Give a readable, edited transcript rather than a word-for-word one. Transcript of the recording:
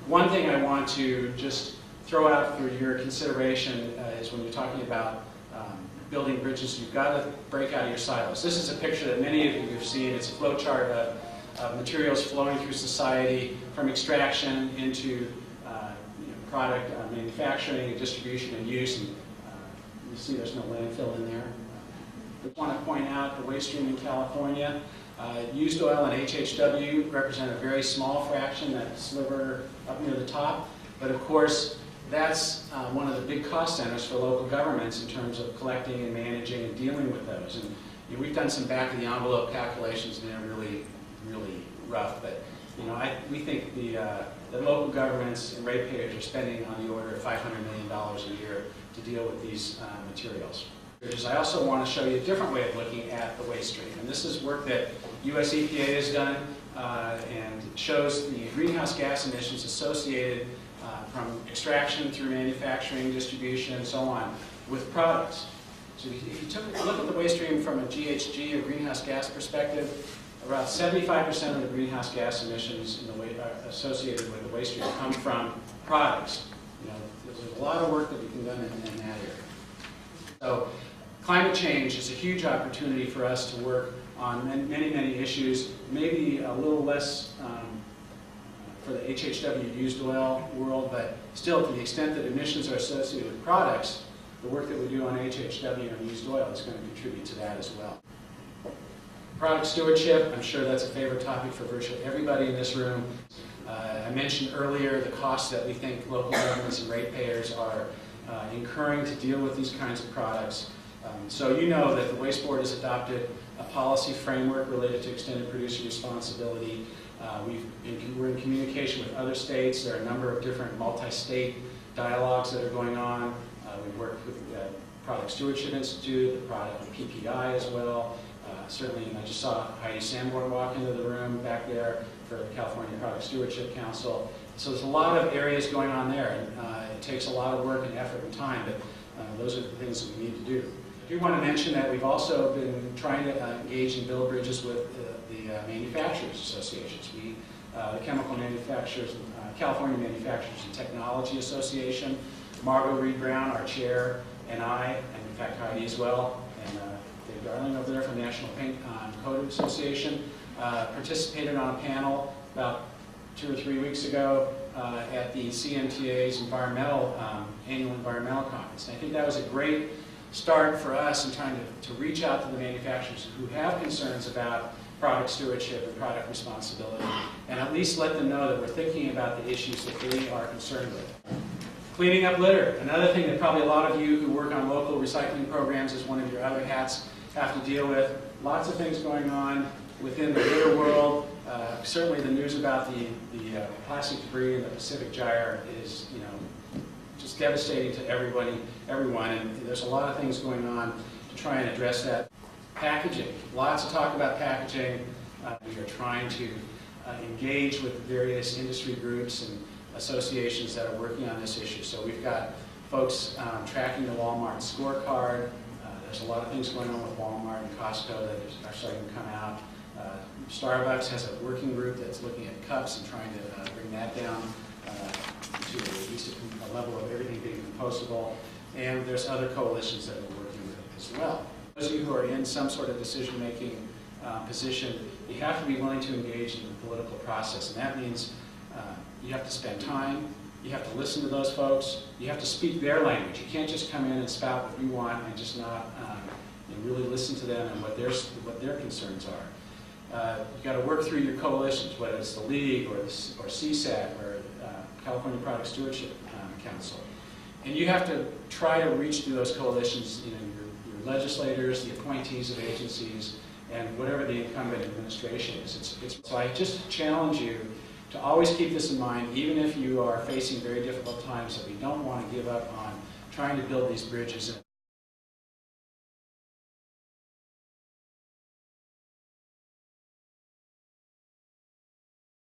One thing I want to just throw out for your consideration is when you're talking about building bridges, you've got to break out of your silos. This is a picture that many of you have seen. It's a flow chart of materials flowing through society from extraction into product manufacturing and distribution and use. And you see there's no landfill in there. I want to point out the waste stream in California. Used oil and HHW represent a very small fraction, that sliver up near the top. But of course, that's one of the big cost centers for local governments in terms of collecting and managing and dealing with those. And we've done some back-of-the-envelope calculations, and they're really, really rough. But we think the local governments and ratepayers are spending on the order of $500 million a year to deal with these materials. I also want to show you a different way of looking at the waste stream. And this is work that US EPA has done and shows the greenhouse gas emissions associated from extraction through manufacturing, distribution, and so on with products. So if you took a look at the waste stream from a GHG, or greenhouse gas perspective, about 75% of the greenhouse gas emissions in the associated with the waste stream come from products. There's a lot of work that we can do in that area. So climate change is a huge opportunity for us to work on many, many issues, maybe a little less for the HHW used oil world, but still to the extent that emissions are associated with products, the work that we do on HHW and used oil is going to contribute to that as well. Product stewardship, I'm sure that's a favorite topic for virtually everybody in this room. I mentioned earlier the costs that we think local governments and ratepayers are incurring to deal with these kinds of products. So you know that the Waste Board has adopted a policy framework related to extended producer responsibility. We're in communication with other states. There are a number of different multi-state dialogues that are going on. We've worked with the Product Stewardship Institute, the PPI as well. Certainly, I just saw Heidi Sanborn walk into the room back there for the California Product Stewardship Council. So there's a lot of areas going on there, and it takes a lot of work and effort and time, but those are the things that we need to do. I do want to mention that we've also been trying to engage and build bridges with the manufacturers associations. The Chemical Manufacturers, California Manufacturers and Technology Association, Margot Reed Brown, our chair, and I, and in fact Heidi as well, and Dave Darling over there from the National Paint Coating Association, participated on a panel about 2 or 3 weeks ago at the CMTA's annual environmental conference. And I think that was a great start for us in trying to reach out to the manufacturers who have concerns about product stewardship and product responsibility, and at least let them know that we're thinking about the issues that they are concerned with. Cleaning up litter, another thing that probably a lot of you who work on local recycling programs as one of your other hats have to deal with. Lots of things going on within the litter world. Certainly the news about the plastic debris in the Pacific Gyre is just devastating to everyone, and there's a lot of things going on to try and address that. Packaging, lots of talk about packaging. We are trying to engage with various industry groups and associations that are working on this issue. So we've got folks tracking the Walmart scorecard. There's a lot of things going on with Walmart and Costco that are starting to come out. Starbucks has a working group that's looking at cups and trying to bring that down to at least a level of everything being compostable. And there's other coalitions that we're working with as well. Those of you who are in some sort of decision-making position, you have to be willing to engage in the political process. And that means you have to spend time, you have to listen to those folks, you have to speak their language. You can't just come in and spout what you want and just not really listen to them and what their concerns are. You've got to work through your coalitions, whether it's the League or CSAC or California Product Stewardship Council. And you have to try to reach through those coalitions, your legislators, the appointees of agencies, and whatever the incumbent administration is. So I just challenge you to always keep this in mind, even if you are facing very difficult times, that we don't want to give up on trying to build these bridges.